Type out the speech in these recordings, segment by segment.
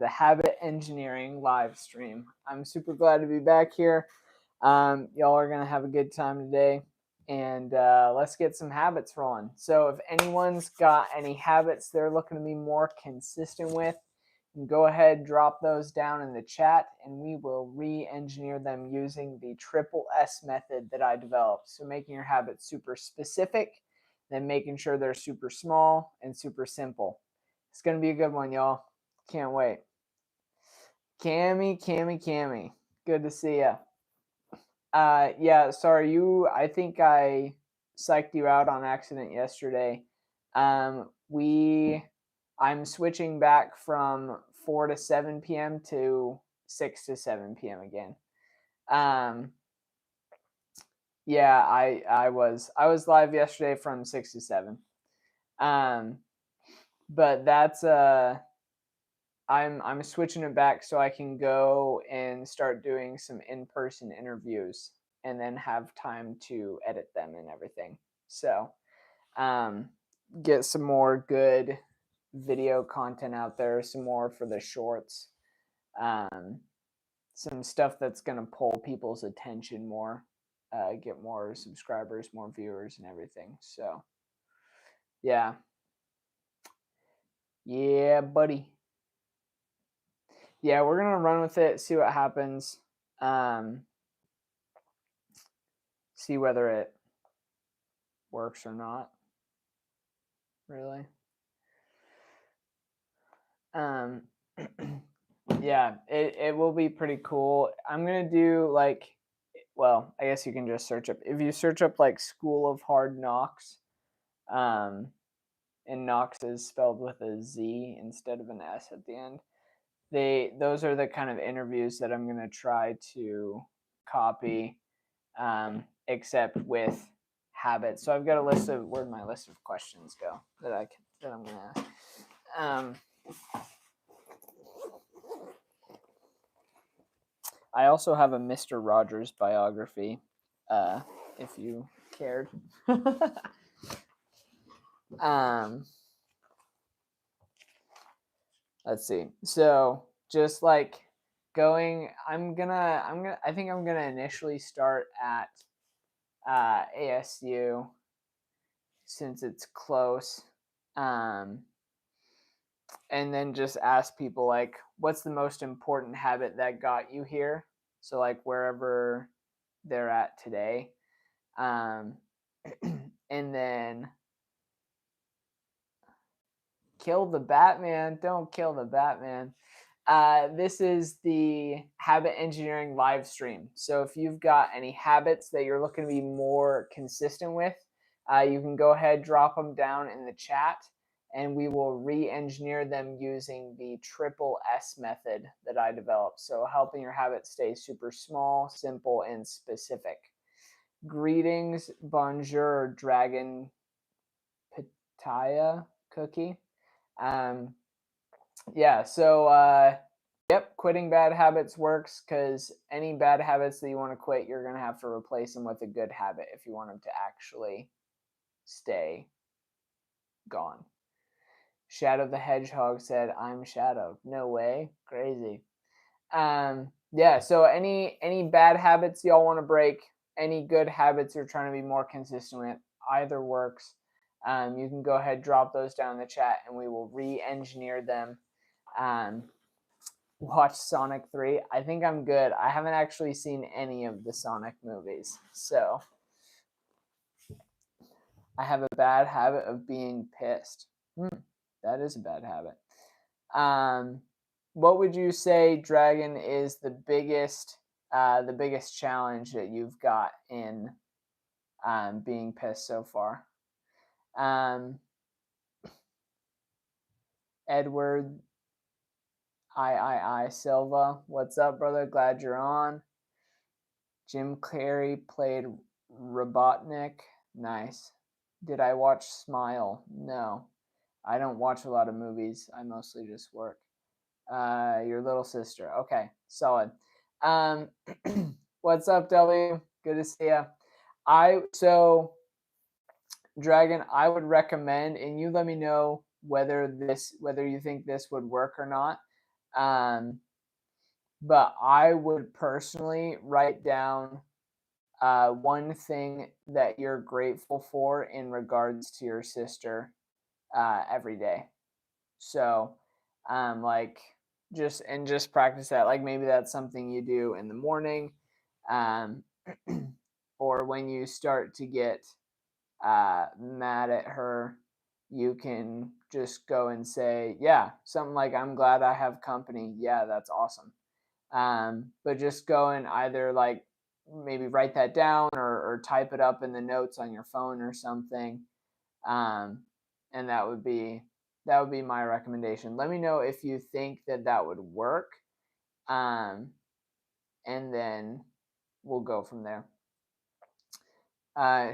the Habit Engineering live stream. I'm super glad to be back here. Y'all are going to have a good time today, and let's get some habits rolling. So if anyone's got any habits they're looking to be more consistent with, you can go ahead, drop those down in the chat, and we will re-engineer them using the triple S method that I developed. So making your habits super specific, then making sure they're super small and super simple. It's going to be a good one, y'all. Can't wait. Cammy. Good to see ya. Yeah, sorry, I think I psyched you out on accident yesterday. I'm switching back from 4 to 7 p.m. to 6 to 7 p.m. again. Yeah, I was live yesterday from 6 to 7. But that's I'm switching it back so I can go and start doing some in-person interviews and then have time to edit them and everything. So get some more good video content out there, some more for the shorts, some stuff that's going to pull people's attention more, get more subscribers, more viewers and everything. So yeah, buddy. Yeah, we're going to run with it, see what happens, see whether it works or not, really. Yeah, it will be pretty cool. I'm going to do I guess you can just search up, if you search up School of Hard Knocks, and Knox is spelled with a Z instead of an S at the end. Those are the kind of interviews that I'm going to try to copy, except with habits. So I've got a list of, where'd my list of questions go that I'm going to ask? I also have a Mr. Rogers biography, if you cared. Let's see. So just I think I'm gonna initially start at ASU since it's close, and then just ask people what's the most important habit that got you here? So wherever they're at today, and then kill the Batman. Don't kill the Batman. This is the Habit Engineering live stream. So if you've got any habits that you're looking to be more consistent with, you can go ahead, drop them down in the chat, and we will re-engineer them using the triple S method that I developed. So helping your habits stay super small, simple, and specific. Greetings, bonjour, Dragon Pitaya Cookie. Yeah, so yep, quitting bad habits works because any bad habits that you want to quit, you're going to have to replace them with a good habit if you want them to actually stay gone. Shadow the Hedgehog said, I'm Shadow. No way. Crazy. Yeah, so any bad habits y'all want to break, any good habits you're trying to be more consistent with, either works. You can go ahead, drop those down in the chat, and we will re-engineer them. Watch Sonic 3. I think I'm good. I haven't actually seen any of the Sonic movies, so I have a bad habit of being pissed. That is a bad habit. What would you say, Dragon, is the biggest challenge that you've got in being pissed so far? Edward I Silva, what's up, brother? Glad you're on. Jim Carrey played Robotnik. Nice. Did I watch Smile? No. I don't watch a lot of movies. I mostly just work. Your little sister. Okay, solid. What's up, W? Good to see ya. So Dragon, I would recommend, and you let me know whether you think this would work or not. But I would personally write down one thing that you're grateful for in regards to your sister every day. So, like just practice that. Like maybe that's something you do in the morning, um, or when you start to get mad at her, you can just go and say, yeah, something like, I'm glad I have company. Yeah, that's awesome. But just go and either like maybe write that down or type it up in the notes on your phone or something. Um, and that would be my recommendation. Let me know if you think that that would work. Um, and then we'll go from there.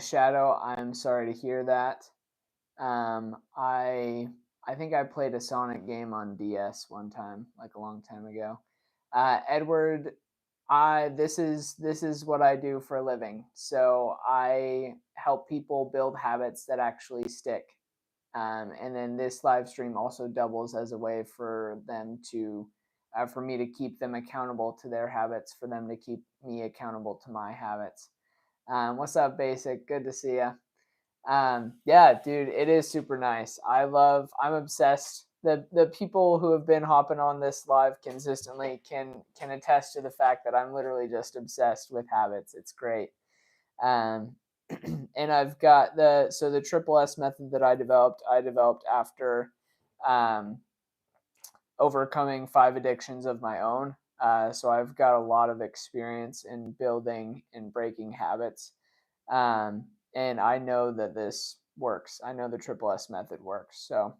Shadow, I'm sorry to hear that. Um, I I think I played a Sonic game on DS one time, like a long time ago. Edward, I this is what I do for a living. So I help people build habits that actually stick. And then this live stream also doubles as a way for them to, for me to keep them accountable to their habits, for them to keep me accountable to my habits. What's up, Basic? Good to see you. Yeah, dude, it is super nice. I'm obsessed. The people who have been hopping on this live consistently can attest to the fact that I'm literally just obsessed with habits. It's great. Um, and I've got the triple S method that I developed after um, overcoming 5 addictions of my own. So I've got a lot of experience in building and breaking habits. Um, and I know that this works. I know the triple S method works. So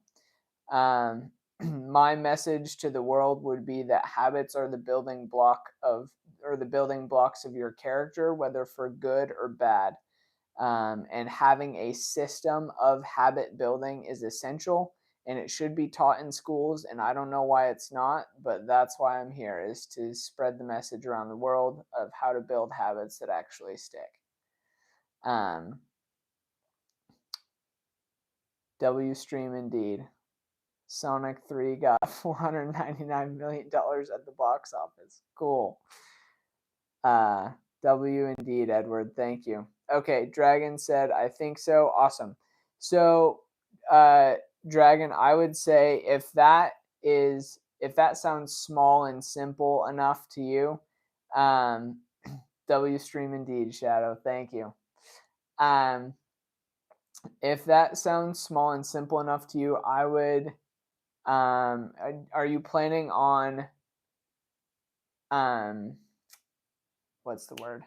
um, my message to the world would be that habits are the building block of or the building blocks of your character, whether for good or bad. And having a system of habit building is essential, and it should be taught in schools. And I don't know why it's not, but that's why I'm here, is to spread the message around the world of how to build habits that actually stick. um, W stream indeed. Sonic 3 got $499 million at the box office. Cool. Uh, W indeed, Edward. Thank you. Okay, Dragon said, I think so. Awesome. So, Dragon, I would say if that sounds small and simple enough to you, um, W stream indeed, Shadow. Thank you. Um, if that sounds small and simple enough to you, I would. Are you planning on um, what's the word?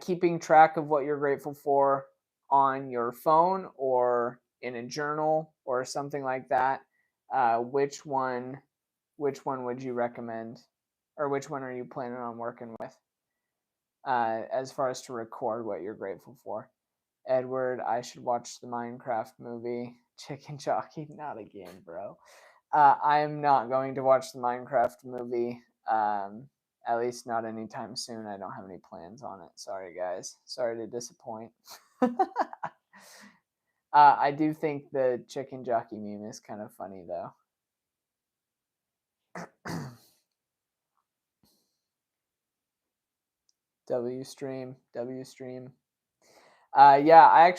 Keeping track of what you're grateful for on your phone or in a journal or something like that? Which one? Which one would you recommend, or which one are you planning on working with? As far as to record what you're grateful for. Edward, I should watch the Minecraft movie. Chicken Jockey, not again, bro. I'm not going to watch the Minecraft movie. At least not anytime soon. I don't have any plans on it. Sorry, guys. Sorry to disappoint. I do think the chicken jockey meme is kind of funny, though. W stream. Yeah, I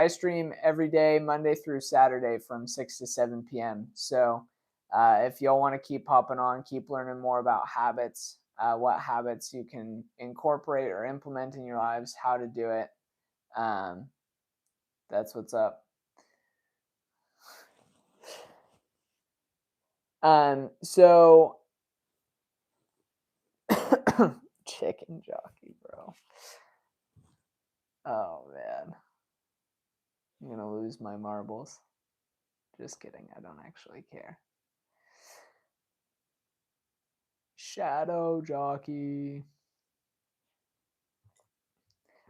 stream every day, Monday through Saturday from 6 to 7 p.m. So if y'all want to keep hopping on, keep learning more about habits, what habits you can incorporate or implement in your lives, how to do it, that's what's up. So chicken jockey, bro. Oh man, I'm gonna lose my marbles. Just kidding. I don't actually care. Shadow jockey.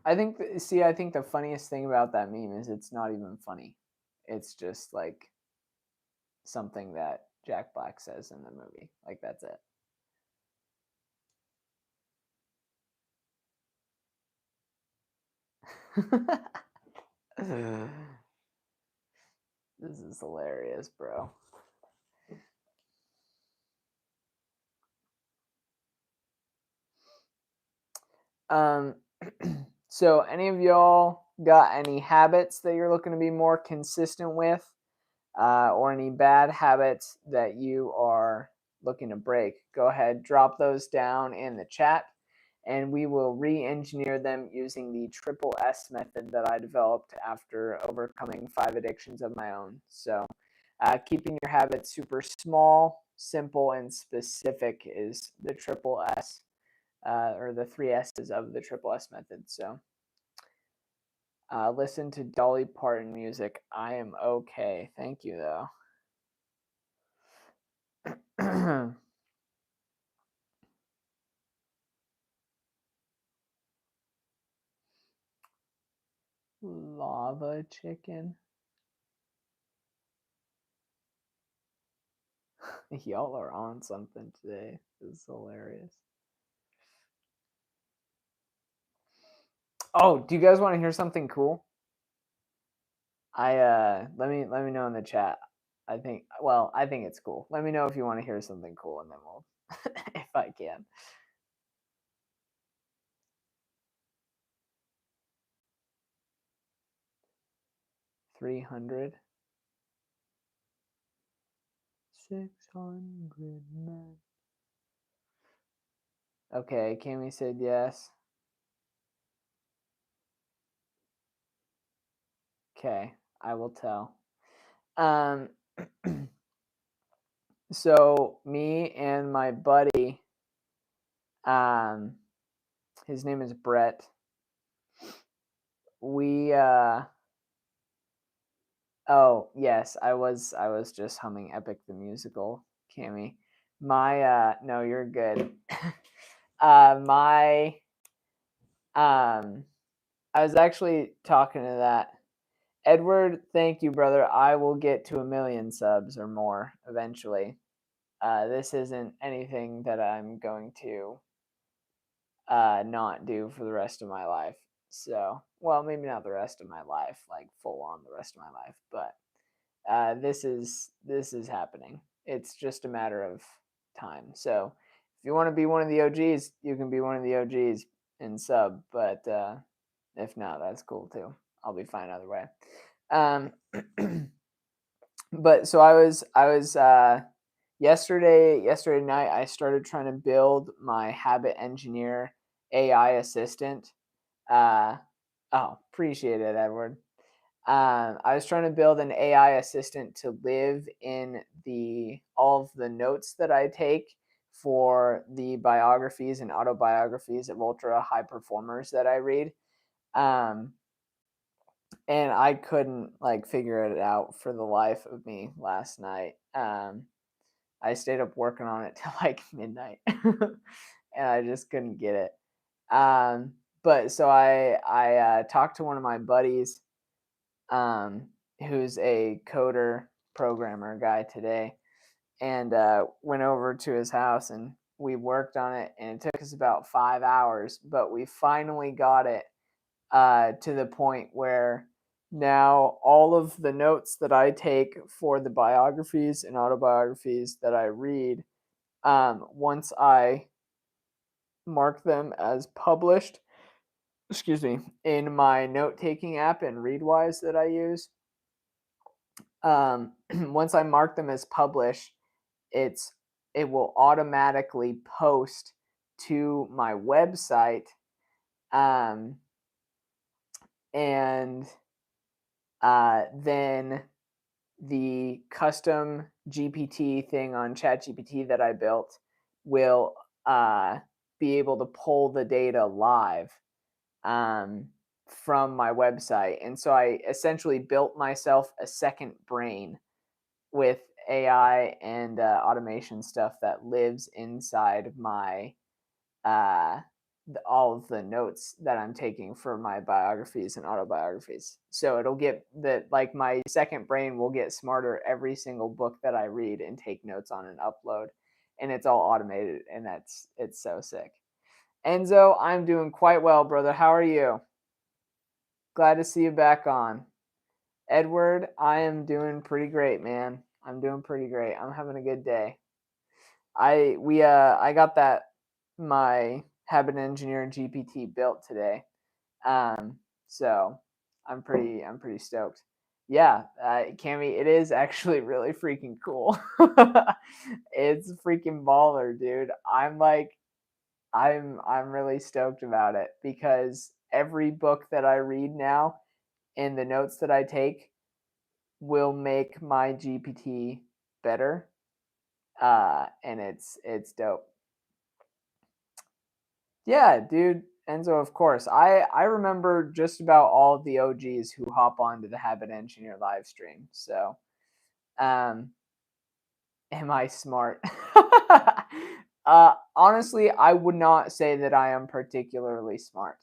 I think the funniest thing about that meme is it's not even funny. It's just like something that Jack Black says in the movie. Like that's it. This is hilarious, bro. Um, so any of y'all got any habits that you're looking to be more consistent with, or any bad habits that you are looking to break? Go ahead, drop those down in the chat, and we will re-engineer them using the triple S method that I developed after overcoming 5 addictions of my own. So keeping your habits super small, simple, and specific is the triple S, or the 3 S's of the triple S method. So listen to Dolly Parton music. I am okay. Thank you, though. Lava chicken. Y'all are on something today. This is hilarious. Oh, do you guys want to hear something cool? Let me know in the chat. I think it's cool. Let me know if you want to hear something cool, and then we'll if I can. 300. 600 men. Okay, Cammy said yes. Okay, I will tell. So me and my buddy, his name is Brett. We oh yes, I was just humming Epic the Musical, Cammy. My no, you're good. My I was actually talking to that Edward. Thank you, brother. I will get to 1 million subs or more eventually. This isn't anything that I'm going to not do for the rest of my life. So, well, maybe not the rest of my life, like full on the rest of my life, but this is happening. It's just a matter of time. So, if you want to be one of the OGs, you can be one of the OGs and sub. But if not, that's cool too. I'll be fine either way. But so I was yesterday night I started trying to build my Habit Engineer AI assistant. Oh, appreciate it, Edward. I was trying to build an AI assistant to live in all of the notes that I take for the biographies and autobiographies of ultra high performers that I read. And I couldn't figure it out for the life of me last night. I stayed up working on it till midnight, and I just couldn't get it. But so I talked to one of my buddies, who's a coder programmer guy today, and went over to his house and we worked on it, and it took us about 5 hours, but we finally got it to the point where now all of the notes that I take for the biographies and autobiographies that I read, once I mark them as published, in my note-taking app in Readwise that I use, once I mark them as published, it will automatically post to my website, and then the custom GPT thing on ChatGPT that I built will be able to pull the data live from my website. And so I essentially built myself a second brain with AI and automation stuff that lives inside my all of the notes that I'm taking for my biographies and autobiographies. So it'll get my second brain will get smarter every single book that I read and take notes on and upload, and it's all automated, and it's so sick. Enzo, I'm doing quite well, brother. How are you? Glad to see you back on. Edward, I am doing pretty great, man. I'm doing pretty great. I'm having a good day. I got my Habit Engineer GPT built today. So I'm pretty stoked. Yeah, Cami, it is actually really freaking cool. It's freaking baller, dude. I'm really stoked about it because every book that I read now and the notes that I take will make my GPT better. And it's dope. Yeah, dude. Enzo, of course. I remember just about all of the OGs who hop onto the Habit Engineer live stream. So, um, am I smart? Honestly, I would not say that I am particularly smart.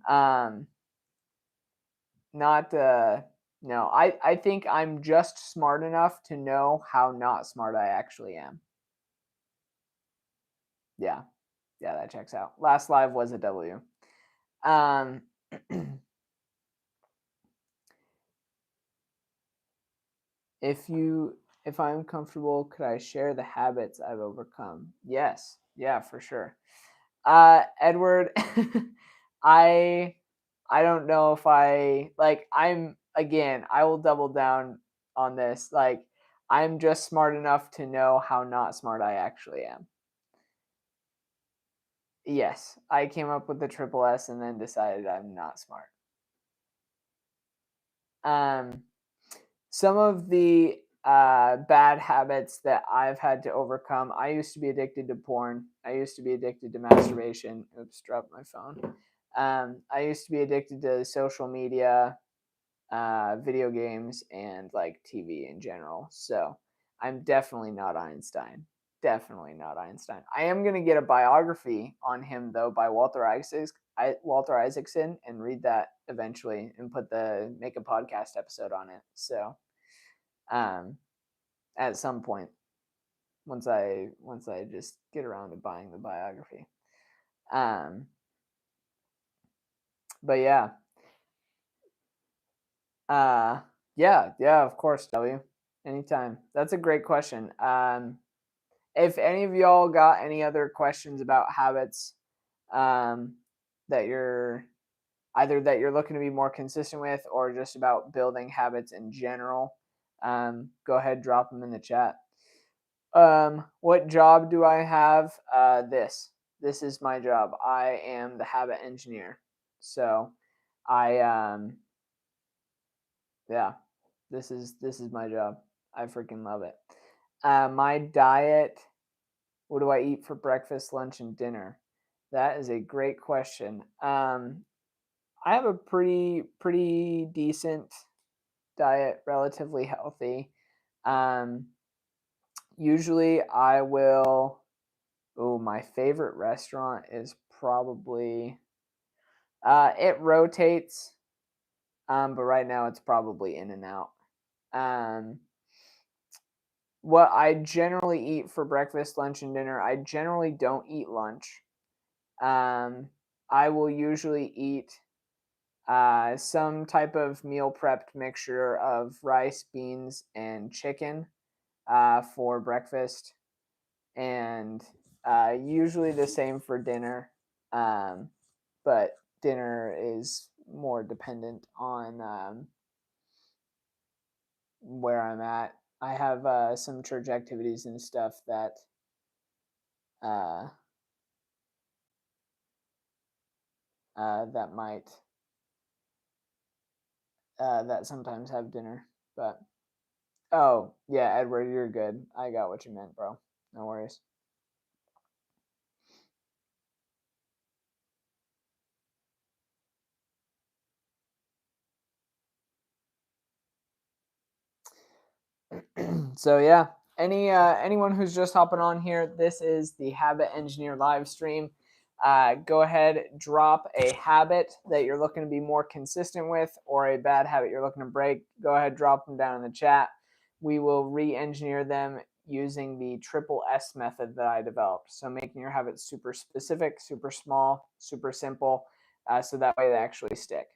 Um, not no. I think I'm just smart enough to know how not smart I actually am. Yeah. Yeah, that checks out. Last live was a W. Um if I'm comfortable, could I share the habits I've overcome? Yes. Yeah, for sure. Edward, I I don't know if I will double down on this. Like I'm just smart enough to know how not smart I actually am. Yes, I came up with the triple S and then decided I'm not smart. Um some of the bad habits that I've had to overcome. I used to be addicted to porn. I used to be addicted to masturbation. Oops, dropped my phone. I used to be addicted to social media, video games, and like TV in general. So I'm definitely not Einstein. Definitely not Einstein. I am gonna get a biography on him though by Walter Isaacson and read that eventually and make a podcast episode on it. So um, at some point once I just get around to buying the biography. Um, but yeah, uh, yeah, of course, W. Anytime. That's a great question. If any of y'all got any other questions about habits, um, that you're that you're looking to be more consistent with, or just about building habits in general, go ahead, drop them in the chat. What job do I have? This is my job. I am the habit engineer. So I yeah, this is my job. I freaking love it. My diet, what do I eat for breakfast, lunch, and dinner? That is a great question. I have a pretty decent diet, relatively healthy. Um, Usually I will. Oh, my favorite restaurant is probably it rotates, but right now it's probably In-N-Out. Um, what I generally eat for breakfast, lunch, and dinner, I generally don't eat lunch. Um, I will usually eat some type of meal prepped mixture of rice, beans, and chicken for breakfast, and usually the same for dinner. But dinner is more dependent on where I'm at. I have some church activities and stuff uh, that might that sometimes have dinner. But oh yeah, Edward, you're good. I got what you meant, bro. No worries. So yeah, anyone who's just hopping on here, this is the Habit Engineer live stream. Go ahead, drop a habit that you're looking to be more consistent with, or a bad habit you're looking to break. Go ahead, drop them down in the chat. We will re-engineer them using the triple S method that I developed. So making your habits super specific, super small, super simple, so that way they actually stick.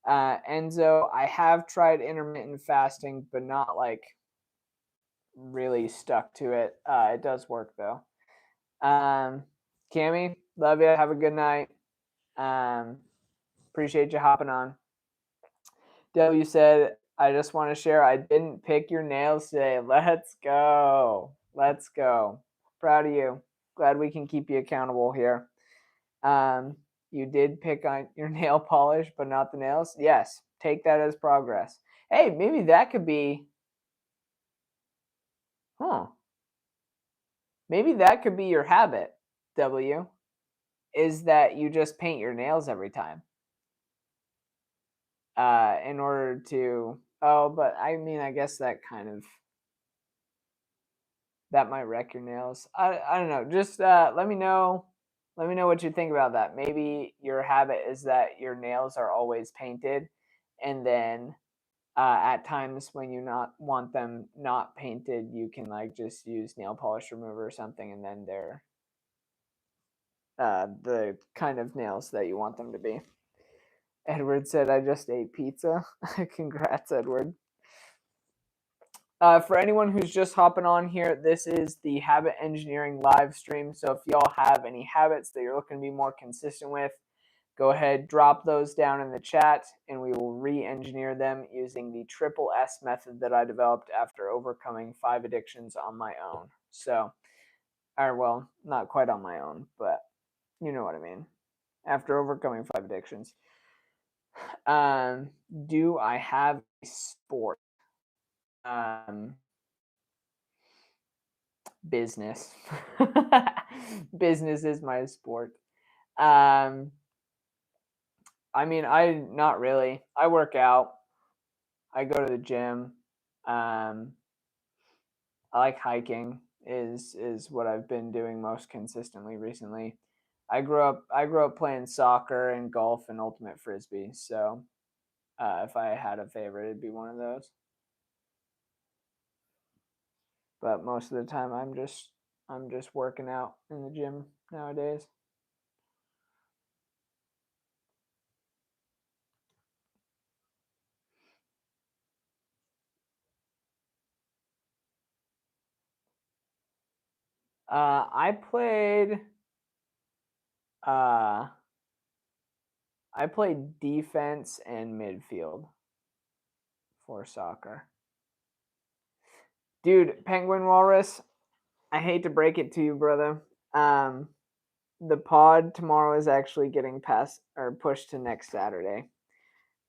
Enzo, I have tried intermittent fasting, but not like really stuck to it. It does work though. Cami, Love you. Have a good night. Appreciate you hopping on. W said, I just want to share I didn't pick your nails today. Let's go. Let's go. Proud of you. Glad we can keep you accountable here. You did pick on your nail polish, but not the nails. Yes, take that as progress. Hey, maybe that could be, maybe that could be your habit, W, is that you just paint your nails every time. In order to, but I mean, I guess that might wreck your nails. I don't know. Just let me know. Let me know what you think about that. Maybe your habit is that your nails are always painted, and then at times when you not want them not painted, you can like just use nail polish remover or something, and then they're the kind of nails that you want them to be. Edward said, I just ate pizza. Congrats, Edward. For anyone who's just hopping on here, this is the Habit Engineering live stream. So if y'all have any habits that you're looking to be more consistent with, go ahead, drop those down in the chat, and we will re-engineer them using the triple S method that I developed after overcoming 5 addictions on my own. So, or well, not quite on my own, but you know what I mean. After overcoming 5 addictions. Do I have a sport? Business. Business is my sport. I mean, not really. I work out. I go to the gym. I like hiking. Is what I've been doing most consistently recently. I grew up playing soccer and golf and ultimate frisbee. So, if I had a favorite, it'd be one of those. But most of the time, I'm just working out in the gym nowadays. I played defense and midfield for soccer. Dude, Penguin Walrus, I hate to break it to you, brother. The pod tomorrow is actually getting pushed to next Saturday.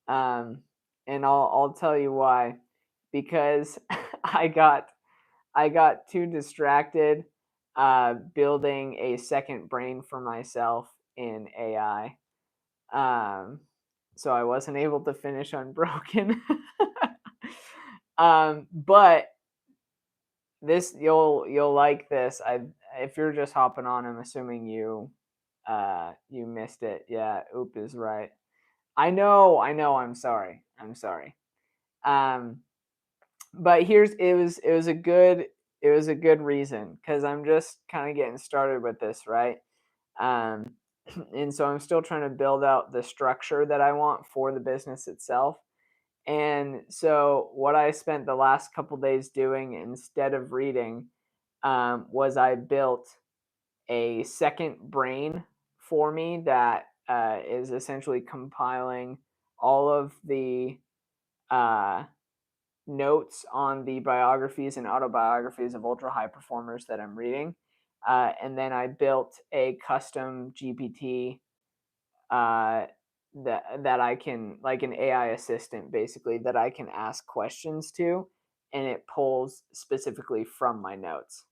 And I'll tell you why. Because I got too distracted building a second brain for myself in AI. So I wasn't able to finish Unbroken. But this you'll like this. If you're just hopping on, I'm assuming you missed it. Yeah, Oop is right. I know. I'm sorry. But it was a good reason because I'm just kind of getting started with this, right? And so I'm still trying to build out the structure that I want for the business itself. And so what I spent the last couple days doing instead of reading was I built a second brain for me that is essentially compiling all of the notes on the biographies and autobiographies of ultra high performers that I'm reading. And then I built a custom GPT that I can, like an AI assistant basically, that I can ask questions to, and it pulls specifically from my notes.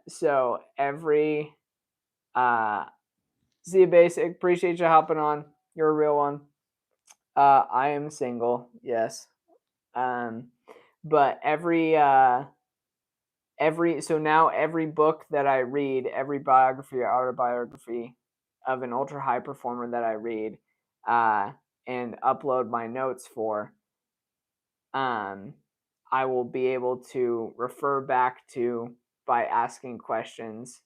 So every Zia Basic, appreciate you hopping on. You're a real one. I am single, yes. But every book that I read, every biography or autobiography of an ultra high performer that I read and upload my notes for, I will be able to refer back to by asking questions.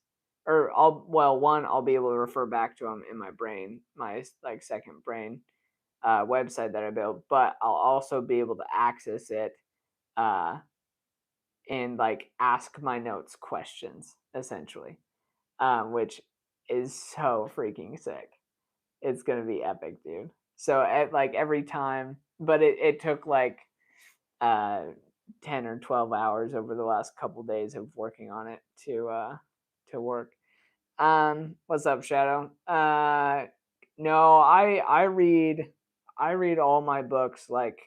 Or I'll be able to refer back to them in my brain, my like second brain website that I built, but I'll also be able to access it and like ask my notes questions essentially, which is so freaking sick. It's gonna be epic, dude. So at like every time, but it took like uh 10 or 12 hours over the last couple days of working on it to work. What's up, Shadow? No, I read all my books like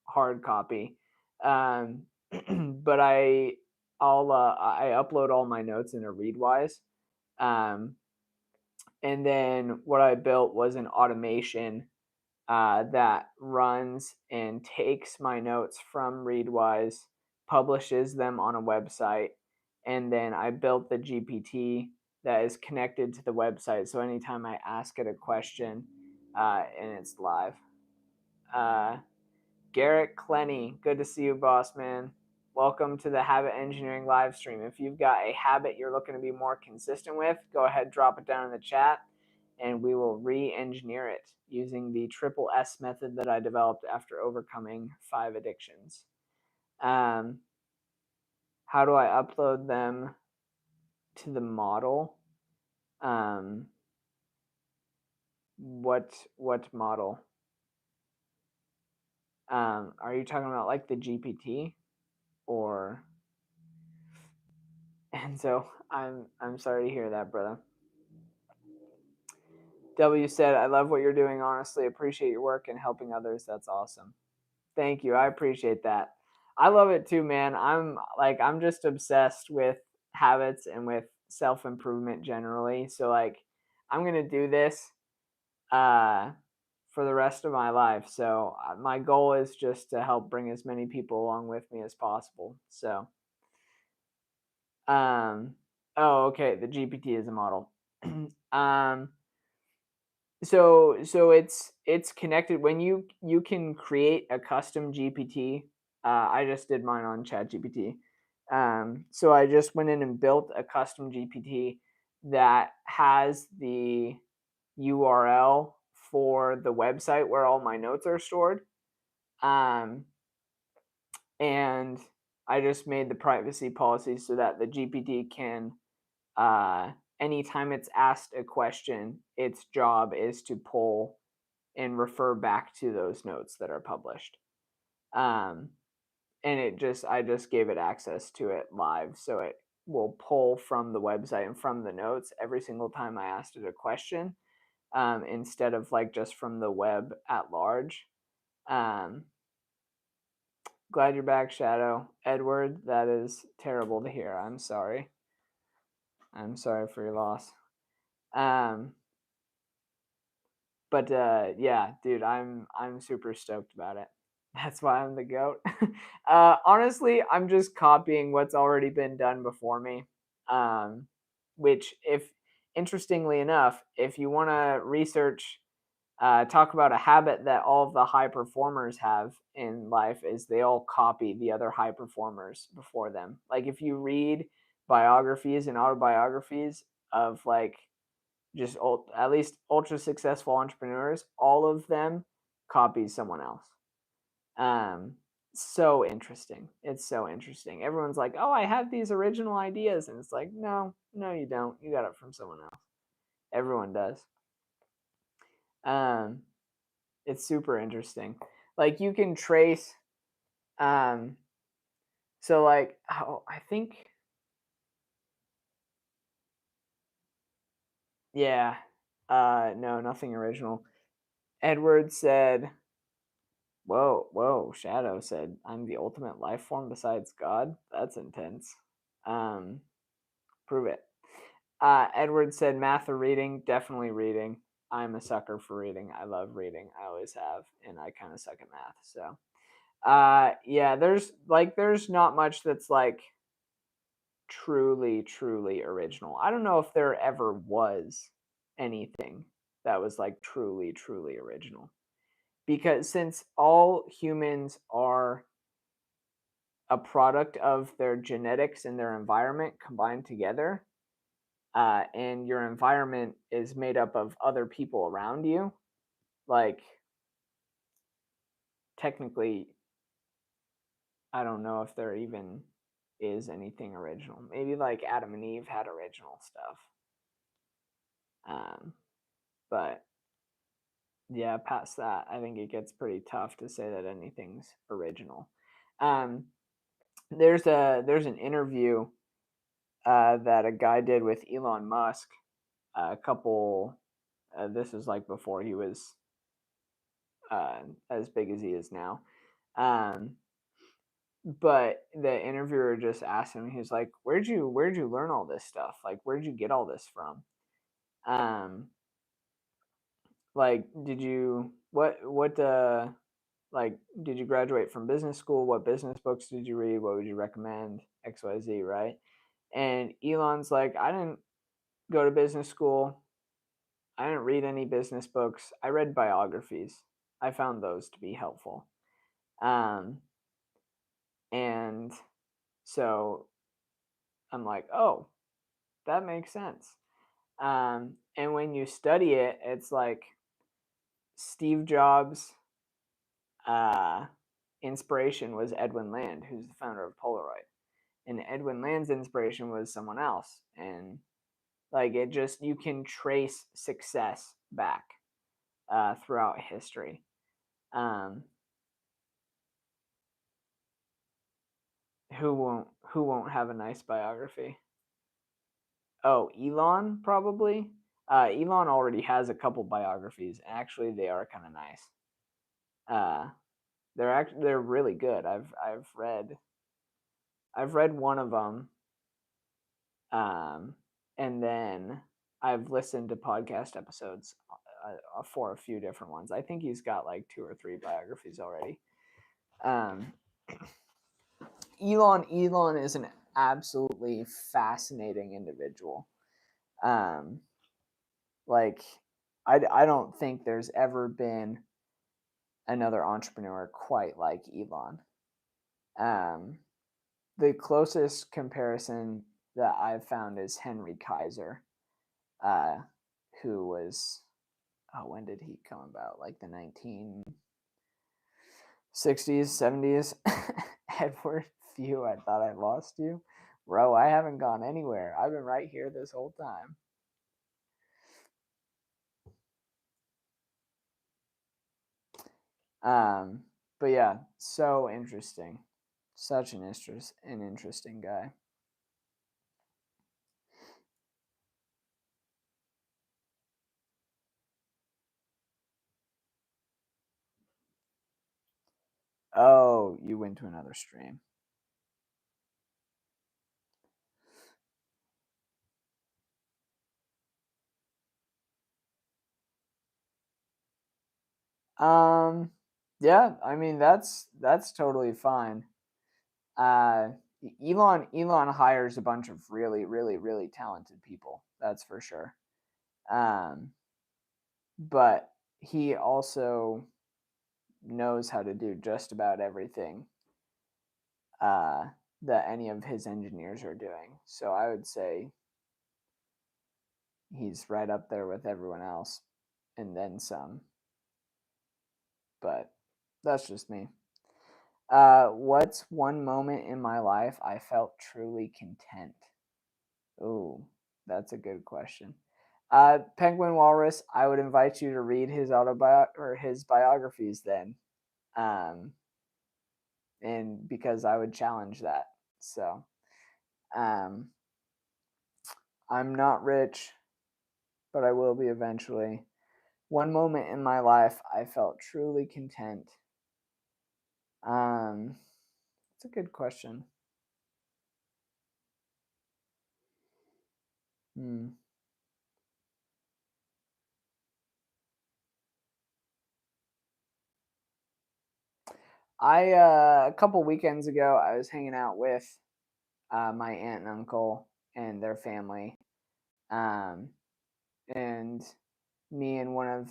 hard copy. Um, but I upload all my notes into Readwise. Um, and then what I built was an automation that runs and takes my notes from Readwise, publishes them on a website, and then I built the GPT that is connected to the website. So anytime I ask it a question, and it's live. Garrett Clenny, good to see you, boss man. Welcome to the Habit Engineering live stream. If you've got a habit you're looking to be more consistent with, go ahead, drop it down in the chat, and we will re-engineer it using the triple S method that I developed after overcoming 5 addictions. How do I upload them to the model? What model? Are you talking about like the GPT or? And so I'm sorry to hear that, brother. W said, I love what you're doing. Honestly, appreciate your work and helping others. That's awesome. Thank you. I appreciate that. I love it too, man. I'm just obsessed with habits and with self-improvement generally. So like I'm going to do this for the rest of my life. So my goal is just to help bring as many people along with me as possible. So oh, okay, the GPT is a model. So it's connected when you can create a custom GPT. I just did mine on ChatGPT. So I just went in and built a custom GPT that has the URL for the website where all my notes are stored. And I just made the privacy policy so that the GPT can anytime it's asked a question, its job is to pull and refer back to those notes that are published. And I just gave it access to it live, so it will pull from the website and from the notes every single time I asked it a question, instead of like just from the web at large. Glad you're back, Shadow. Edward, that is terrible to hear. I'm sorry. I'm sorry for your loss. But yeah, dude, I'm super stoked about it. That's why I'm the goat. Honestly, I'm just copying what's already been done before me. Which, if interestingly enough, if you want to research, talk about a habit that all of the high performers have in life, is they all copy the other high performers before them. Like if you read biographies and autobiographies of like just at least ultra successful entrepreneurs, all of them copy someone else. So interesting. It's so interesting. Everyone's like, "Oh, I have these original ideas," and it's like, no, you don't. You got it from someone else. Everyone does. It's super interesting. Like you can trace. So like, oh, I think. Yeah. No, nothing original. Edward said, whoa, Shadow said, I'm the ultimate life form besides God? That's intense. Prove it. Edward said, math or reading? Definitely reading. I'm a sucker for reading. I love reading. I always have, and I kind of suck at math. So, yeah, there's not much that's like truly original. I don't know if there ever was anything that was like truly original. Because since all humans are a product of their genetics and their environment combined together, and your environment is made up of other people around you, like technically, I don't know if there even is anything original. Maybe like Adam and Eve had original stuff. But yeah, past that, I think it gets pretty tough to say that anything's original. There's an interview that a guy did with Elon Musk a couple. This is like before he was as big as he is now. Um, but the interviewer just asked him, he's like, where'd you learn all this stuff? Like, where'd you get all this from? Um, like, did you like, did you graduate from business school? What business books did you read? What would you recommend? XYZ, right? And Elon's like, I didn't go to business school. I didn't read any business books. I read biographies. I found those to be helpful. Um, and so I'm like, oh, that makes sense. And when you study it, it's like Steve Jobs' inspiration was Edwin Land, who's the founder of Polaroid. And Edwin Land's inspiration was someone else. And like it just, you can trace success back throughout history. Who won't have a nice biography? Oh, Elon probably. Elon already has a couple biographies. Actually, they are kind of nice. Uh, they're really good. I've read one of them, and then I've listened to podcast episodes for a few different ones. I think he's got like 2 or 3 biographies already. Elon is an absolutely fascinating individual. Like I don't think there's ever been another entrepreneur quite like Elon. Um, the closest comparison that I've found is Henry Kaiser, uh, who was, when did he come about? Like the 1960s, 70s. Edward Few, I thought I lost you. Bro, I haven't gone anywhere. I've been right here this whole time. But yeah, so interesting. Such an interesting guy. Oh, you went to another stream. Um, yeah, I mean that's totally fine. Uh, Elon hires a bunch of really talented people. That's for sure. Um, but he also knows how to do just about everything uh, that any of his engineers are doing. So I would say he's right up there with everyone else, and then some. But that's just me. What's one moment in my life I felt truly content? Oh, that's a good question. Penguin Walrus, I would invite you to read his or his biographies then, um, and because I would challenge that. So, um, I'm not rich, but I will be eventually. One moment in my life I felt truly content. It's a good question. Hmm. A couple weekends ago I was hanging out with my aunt and uncle and their family, um, and me and one of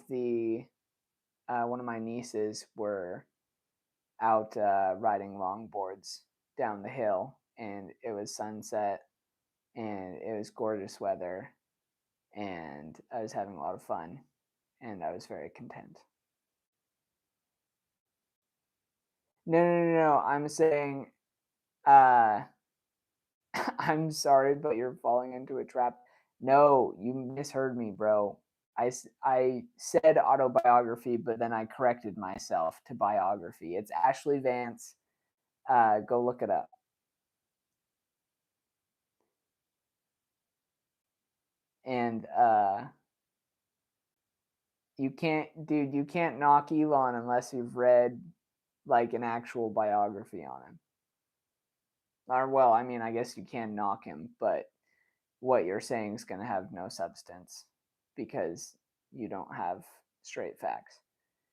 my nieces were out riding longboards down the hill, and it was sunset, and it was gorgeous weather, and I was having a lot of fun, and I was very content. No. I'm saying, uh, I'm sorry, but you're falling into a trap. No, you misheard me, bro. I said autobiography, but then I corrected myself to biography. It's Ashley Vance. Go look it up. And you can't, dude, you can't knock Elon unless you've read like an actual biography on him. Or, well, I mean, I guess you can knock him, but what you're saying is going to have no substance because you don't have straight facts.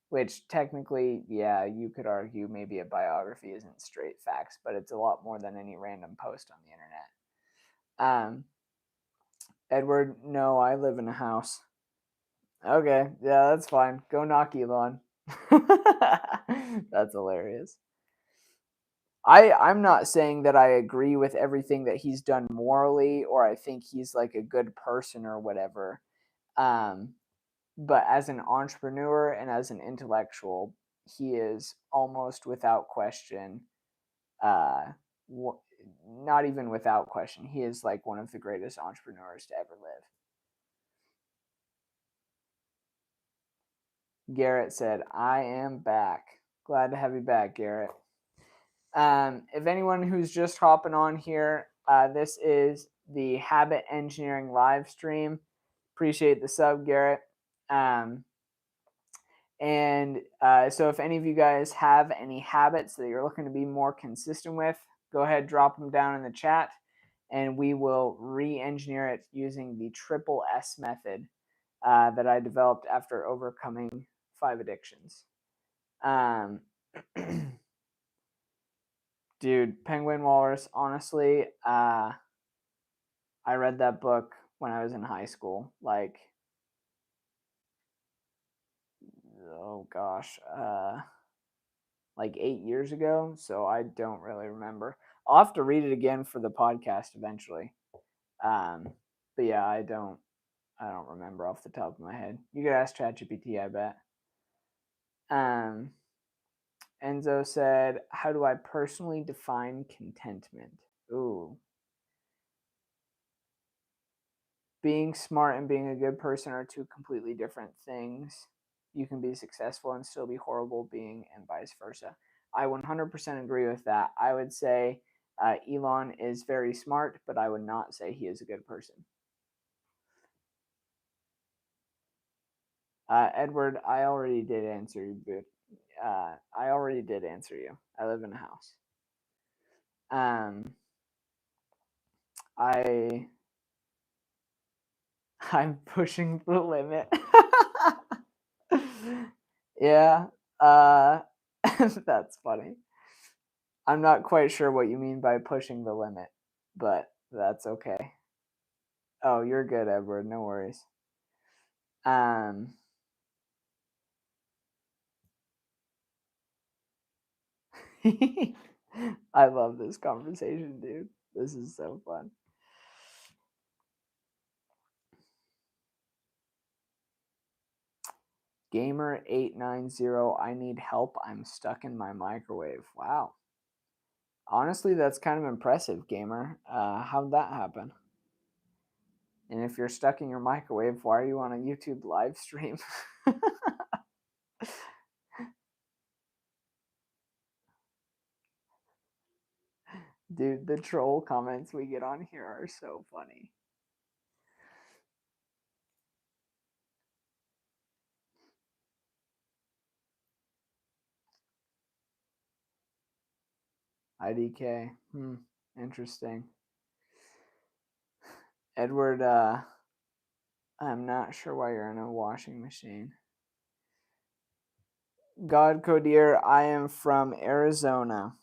Which technically, yeah, you could argue maybe a biography isn't straight facts, but it's a lot more than any random post on the internet. Edward, no, I live in a house. Okay, yeah, that's fine. Go knock Elon. That's hilarious. I'm not saying that I agree with everything that he's done morally or I think he's like a good person or whatever. Um, but as an entrepreneur and as an intellectual, he is almost without question, uh, not even without question, he is like one of the greatest entrepreneurs to ever live. Garrett said, I am back. Glad to have you back, Garrett. If anyone who's just hopping on here, this is the Habit Engineering live stream. Appreciate the sub, Garrett. So if any of you guys have any habits that you're looking to be more consistent with, go ahead, drop them down in the chat, and we will re-engineer it using the triple S method that I developed after overcoming 5 addictions. Dude, Penguin Walrus, honestly, I read that book when I was in high school. Like, oh gosh, like 8 years ago. So I don't really remember. I'll have to read it again for the podcast eventually. But yeah, I don't remember off the top of my head. You could ask ChatGPT, I bet. Enzo said, "How do I personally define contentment?" Ooh. Being smart and being a good person are two completely different things. You can be successful and still be horrible being, and vice versa. I 100% agree with that. I would say Elon is very smart, but I would not say he is a good person. Edward, I already did answer you, but I already did answer you. I live in a house. I'm pushing the limit. Yeah, that's funny. I'm not quite sure what you mean by pushing the limit, but that's okay. Oh, you're good, Edward. No worries. Um, I love this conversation, dude. This is so fun. Gamer890, I need help. I'm stuck in my microwave. Wow. Honestly, that's kind of impressive, Gamer. How'd that happen? And if you're stuck in your microwave, why are you on a YouTube live stream? Dude, the troll comments we get on here are so funny. IDK. Interesting. Edward, I'm not sure why you're in a washing machine. God Codier, I am from Arizona.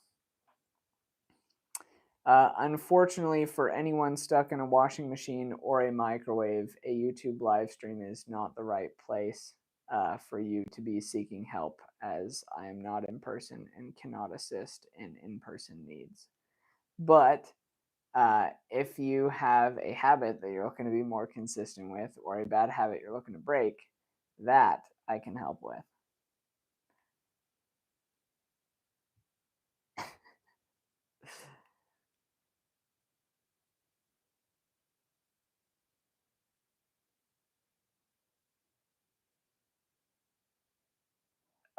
Unfortunately, for anyone stuck in a washing machine or a microwave, a YouTube live stream is not the right place for you to be seeking help, as I am not in person and cannot assist in person needs. But if you have a habit that you're looking to be more consistent with, or a bad habit you're looking to break, that I can help with.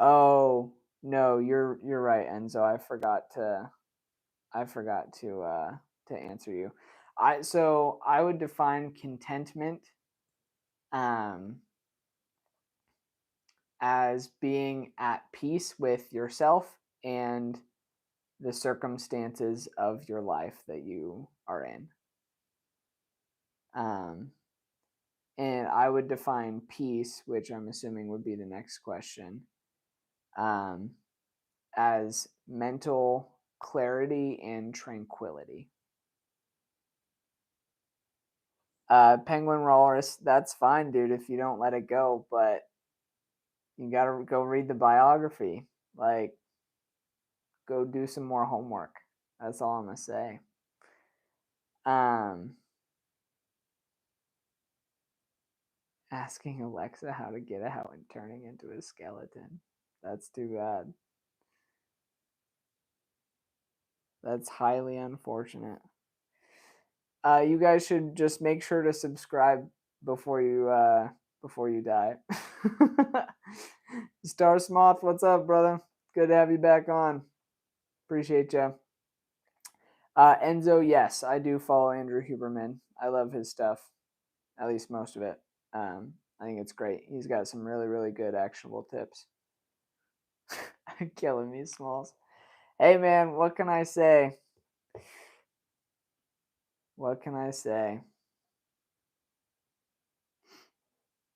Oh no, you're right, Enzo. I forgot to answer you. I would define contentment um as being at peace with yourself and the circumstances of your life that you are in. Um, and I would define peace, which I'm assuming would be the next question, um, as mental clarity and tranquility. Penguin Walrus, that's fine, dude, if you don't let it go, but you gotta go read the biography. Like, go do some more homework. That's all I'm gonna say. Um, asking Alexa how to get out and turning into a skeleton. That's too bad. That's highly unfortunate. You guys should just make sure to subscribe before you die. Star Smoth, what's up, brother? Good to have you back on. Appreciate you. Enzo, yes, I do follow Andrew Huberman. I love his stuff, at least most of it. I think it's great. He's got some really, really good actionable tips. Killing me, Smalls. Hey, man, what can I say? What can I say?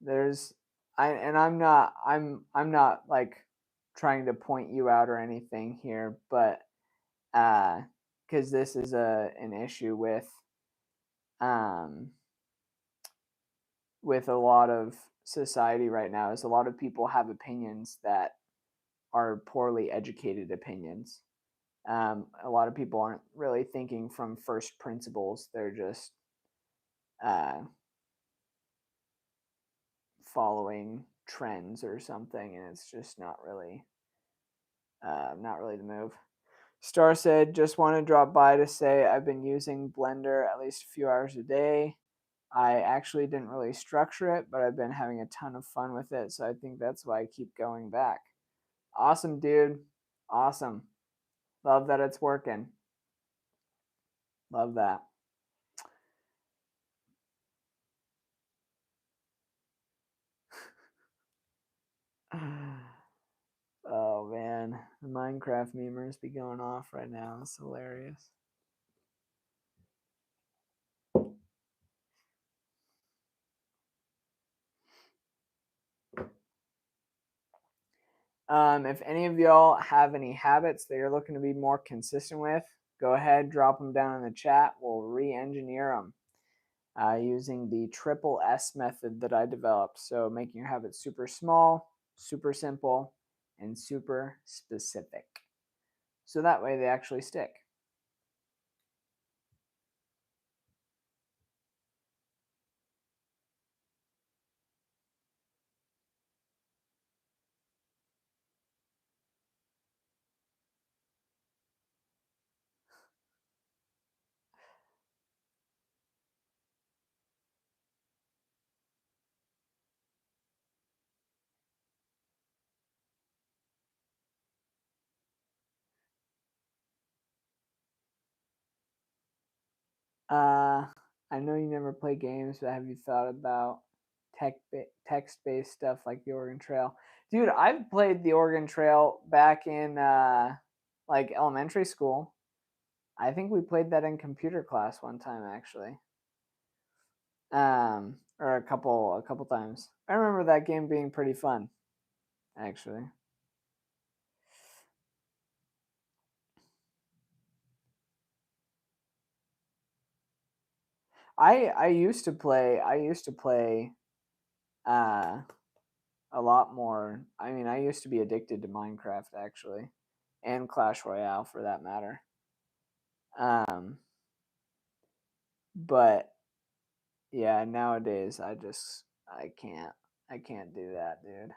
There's I'm not like trying to point you out or anything here, but because this is an issue um with a lot of society right now is a lot of people have opinions that are poorly educated opinions. A lot of people aren't really thinking from first principles. They're just uh, following trends or something, and it's just not really the move. Star said, just want to drop by to say I've been using Blender at least a few hours a day. I actually didn't really structure it, but I've been having a ton of fun with it, so I think that's why I keep going back. Awesome, dude. Awesome. Love that it's working. Love that. Oh man, the Minecraft memers be going off right now. It's hilarious. If any of y'all have any habits that you're looking to be more consistent with, go ahead, drop them down in the chat. We'll re-engineer them using the triple S method that I developed. So making your habits super small, super simple, and super specific. So that way they actually stick. I know you never play games, but have you thought about text-based stuff like the Oregon Trail? Dude, I've played the Oregon Trail back in like elementary school. I think we played that in computer class one time actually. Or a couple times. I remember that game being pretty fun, actually. I used to play uh a lot more. I mean, I used to be addicted to Minecraft actually, and Clash Royale for that matter. Um, but yeah, nowadays I can't do that, dude.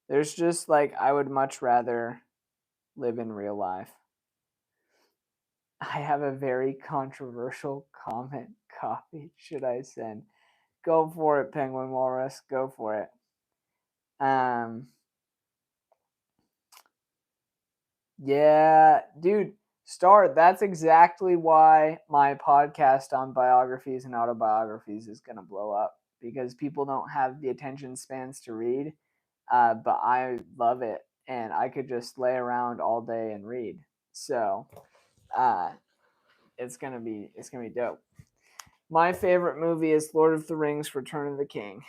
There's just like I would much rather live in real life. I have a very controversial comment copy. Should I send? Go for it, Penguin Walrus. Go for it. Um, yeah, dude, that's exactly why my podcast on biographies and autobiographies is going to blow up because people don't have the attention spans to read. But I love it and I could just lay around all day and read. So, uh, it's gonna be dope. My favorite movie is Lord of the Rings: Return of the King.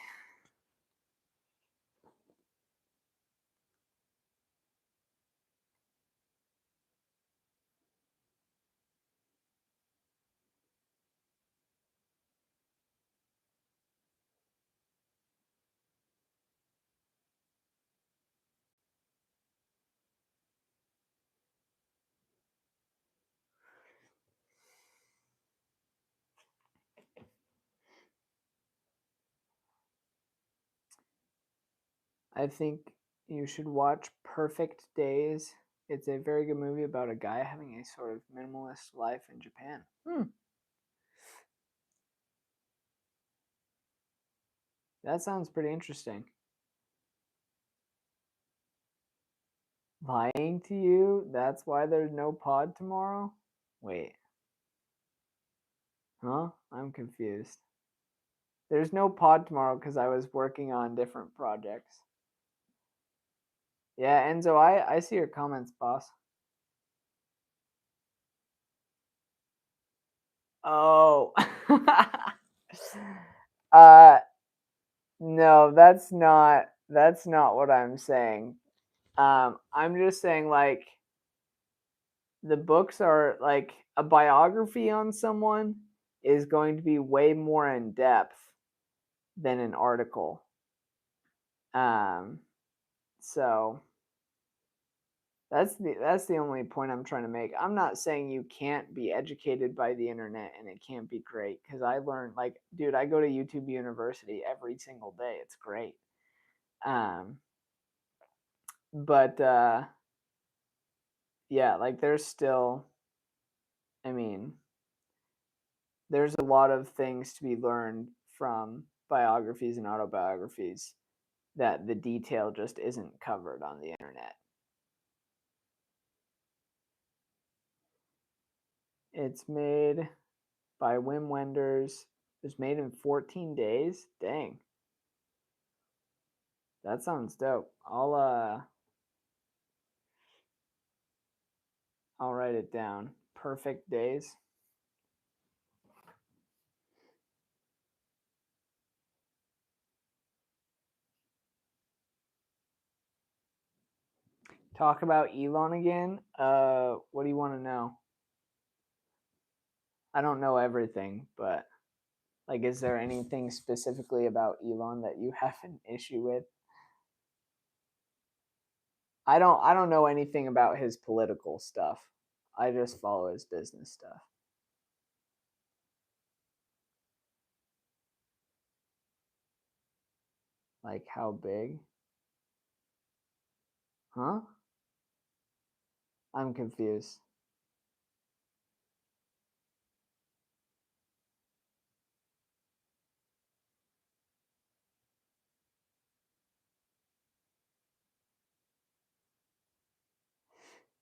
I think you should watch Perfect Days. It's a very good movie about a guy having a sort of minimalist life in Japan. That sounds pretty interesting. Lying to you? That's why there's no pod tomorrow? Wait. Huh? I'm confused. There's no pod tomorrow because I was working on different projects. Yeah, Enzo, I see your comments, boss. Oh. uh no, that's not what I'm saying. I'm just saying like the books are like a biography on someone is going to be way more in depth than an article. Um so that's the only point I'm trying to make. I'm not saying you can't be educated by the internet and it can't be great because I learned like dude, I go to YouTube University every single day. It's great. Um but yeah, like there's still I mean, there's a lot of things to be learned from biographies and autobiographies that the detail just isn't covered on the internet. It's made by Wim Wenders. It was made in 14 days. Dang. That sounds dope. I'll write it down. Perfect days. Talk about Elon again. What do you want to know? I don't know everything, but like is there anything specifically about Elon that you have an issue with? I don't know anything about his political stuff. I just follow his business stuff. Like how big? Huh? I'm confused.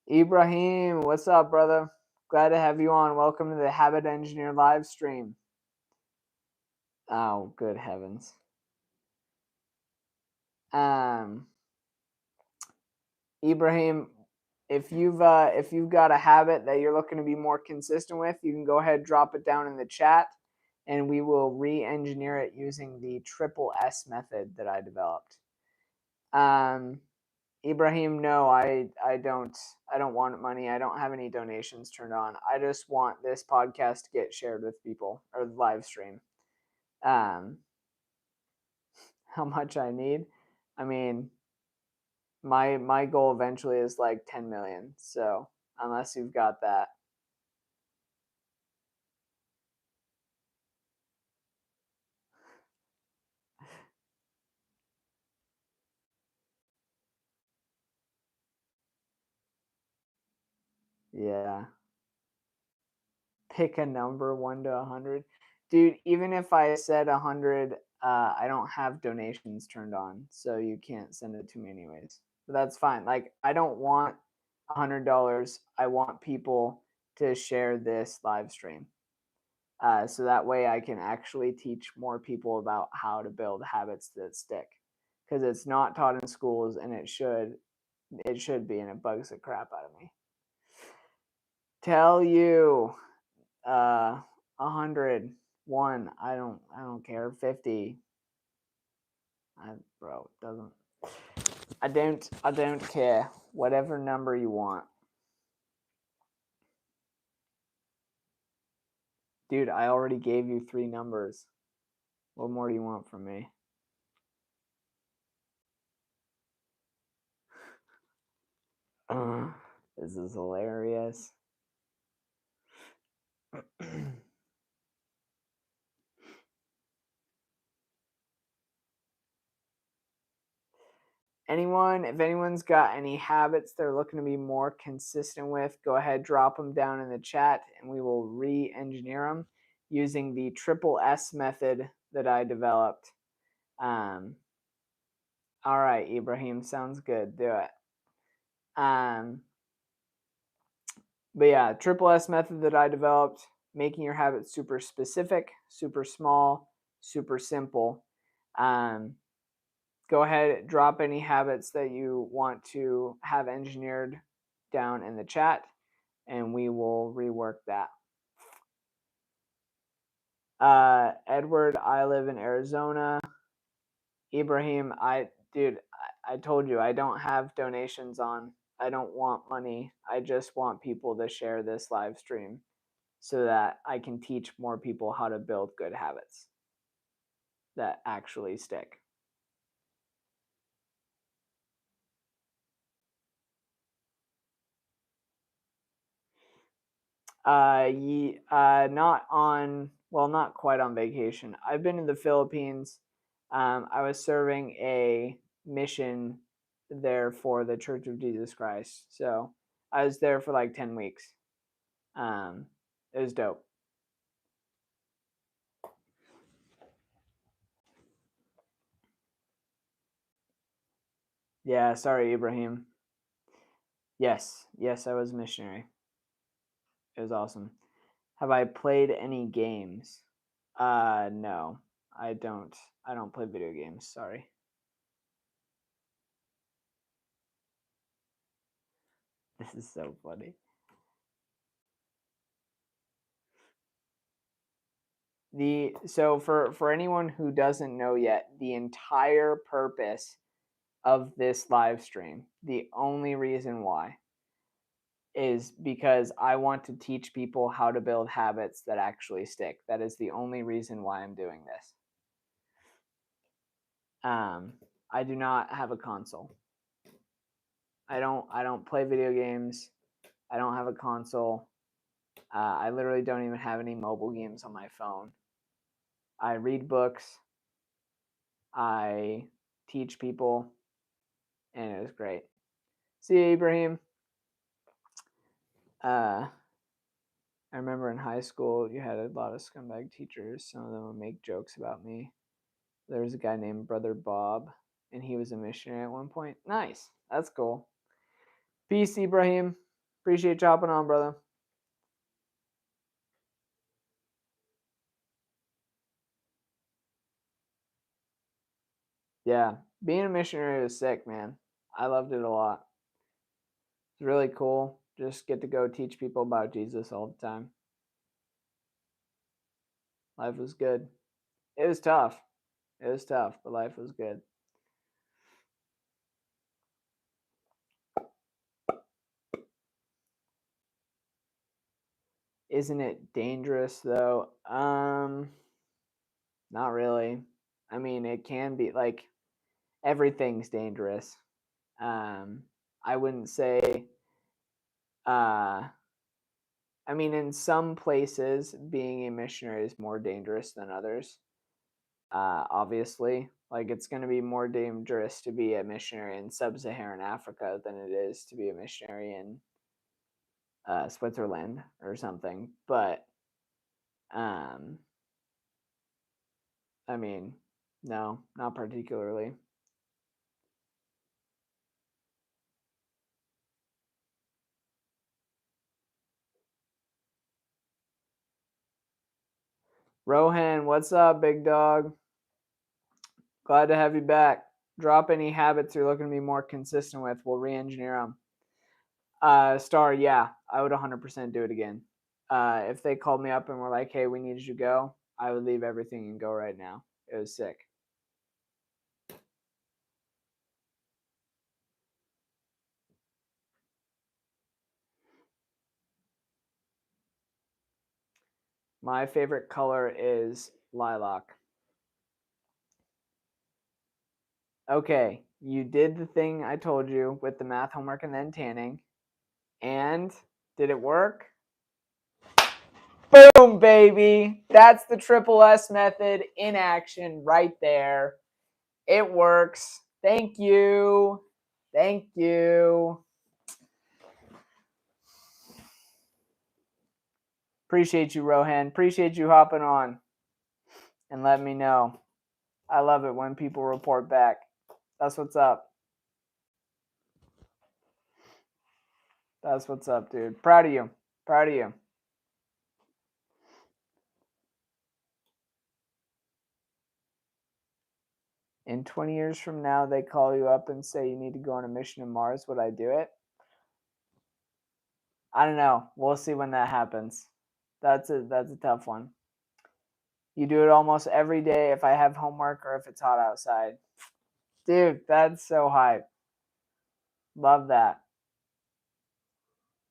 Ibrahim, what's up, brother? Glad to have you on. Welcome to the Habit Engineer live stream. Oh, good heavens. Um, Ibrahim, if you've got a habit that you're looking to be more consistent with, you can go ahead drop it down in the chat, and we will re-engineer it using the triple S method that I developed. Ibrahim, no, I don't want money. I don't have any donations turned on. I just want this podcast to get shared with people or live stream. Um, how much I need? I mean, my goal eventually is like 10 million. So unless you've got that, yeah, pick a number 1 to 100, dude. Even if I said 100, I don't have donations turned on, so you can't send it to me anyways. But that's fine. Like, I don't want $100. I want people to share this live stream. So that way I can actually teach more people about how to build habits that stick. Because it's not taught in schools, and it should be, and it bugs the crap out of me. Tell you, 100, 1, I don't care, 50. Bro, doesn't. I don't care. Whatever number you want. Dude, I already gave you 3 numbers. What more do you want from me? This is hilarious. If anyone's got any habits they're looking to be more consistent with, go ahead, drop them down in the chat, and we will re-engineer them using the triple S method that I developed. All right, Ibrahim, sounds good. Do it. But yeah, triple S method that I developed, making your habits super specific, super small, super simple. Go ahead, drop any habits that you want to have engineered down in the chat, and we will rework that. Edward, I live in Arizona. Ibrahim, I told you I don't have donations on. I don't want money. I just want people to share this live stream so that I can teach more people how to build good habits that actually stick. Not quite on vacation. I've been in the Philippines. I was serving a mission there for the Church of Jesus Christ. So I was there for like 10 weeks. It was dope. Yeah, sorry, Ibrahim. Yes, I was a missionary. It was awesome. Have I played any games? No, I don't. I don't play video games. Sorry. This is so funny. So for anyone who doesn't know yet, the entire purpose of this live stream, the only reason why, is because I want to teach people how to build habits that actually stick. That is the only reason why I'm doing this. I do not have a console. I don't play video games. I don't have a console. I literally don't even have any mobile games on my phone. I read books. I teach people, and it was great. See you, Ibrahim. I remember in high school you had a lot of scumbag teachers. Some of them would make jokes about me. There was a guy named Brother Bob, and he was a missionary at one point. Nice. That's cool. Peace, Ibrahim. Appreciate you hopping on, brother. Yeah, being a missionary was sick, man. I loved it a lot. It's really cool. Just get to go teach people about Jesus all the time. Life was good. It was tough. But life was good. Isn't it dangerous though? Not really. I mean, it can be, like, everything's dangerous. I wouldn't say I mean, in some places being a missionary is more dangerous than others. Obviously, like, it's going to be more dangerous to be a missionary in sub-Saharan Africa than it is to be a missionary in Switzerland or something. But I mean, No, not particularly. Rohan, what's up, big dog? Glad to have you back. Drop any habits you're looking to be more consistent with. We'll re-engineer them. Star, yeah, I would 100% do it again. If they called me up and were like, "Hey, we need you to go," I would leave everything and go right now. It was sick. My favorite color is lilac. Okay, you did the thing I told you with the math homework and then tanning. And did it work? Boom, baby. That's the triple S method in action right there. It works. Thank you. Thank you. Appreciate you, Rohan. Appreciate you hopping on and letting me know. I love it when people report back. That's what's up. That's what's up, dude. Proud of you. Proud of you. In 20 years from now, they call you up and say you need to go on a mission to Mars. Would I do it? I don't know. We'll see when that happens. That's a tough one. You do it almost every day if I have homework or if it's hot outside. Dude, that's so hype. Love that.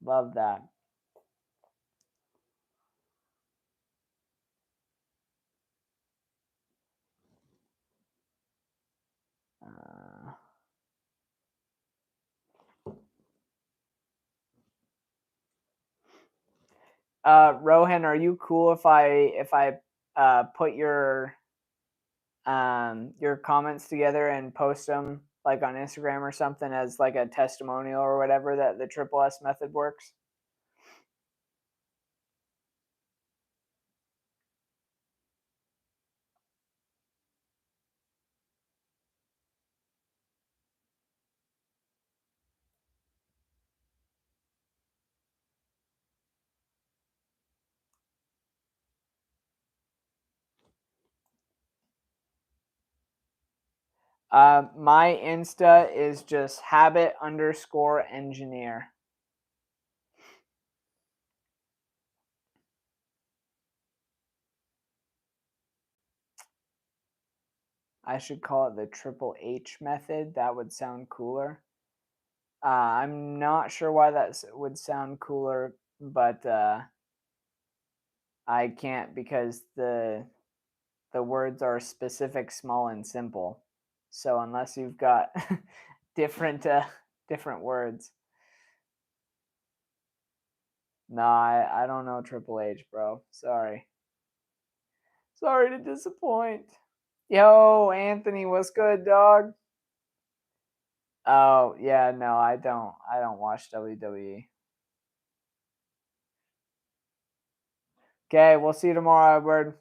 Love that. Rohan, are you cool if I put your comments together and post them like on Instagram or something as like a testimonial or whatever that the triple S method works? My Insta is just habit_engineer. I should call it the triple H method. That would sound cooler. I'm not sure why that would sound cooler, but I can't because the words are specific, small, and simple. So unless you've got different words, no, I don't know Triple H, bro. Sorry to disappoint. Yo, Anthony, what's good, dog? Oh yeah, no, I don't watch WWE. Okay, we'll see you tomorrow, Edward.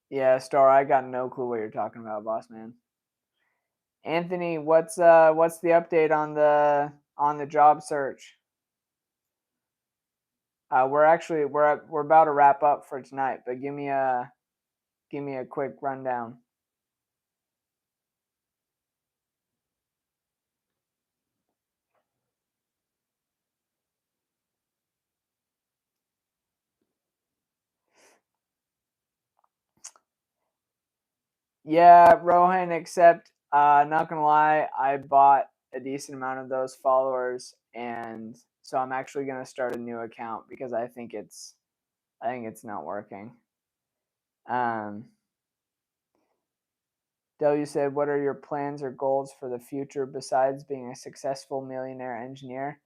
Yeah, Star, I got no clue what you're talking about, boss man. Anthony, what's the update on the job search? We're about to wrap up for tonight, but give me a quick rundown. Yeah, Rohan, except not gonna lie, I bought a decent amount of those followers, and so I'm actually gonna start a new account because I think it's not working. W said, "What are your plans or goals for the future besides being a successful millionaire engineer?"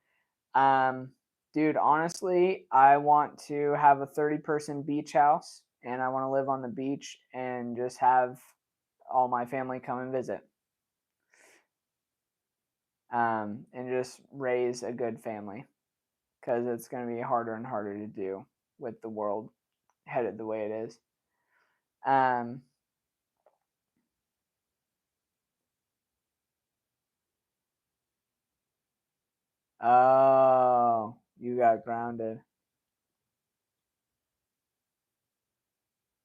Um, Dude, honestly, I want to have a 30-person beach house, and I want to live on the beach and just have all my family come and visit. And just raise a good family because it's going to be harder and harder to do with the world headed the way it is. Oh, you got grounded.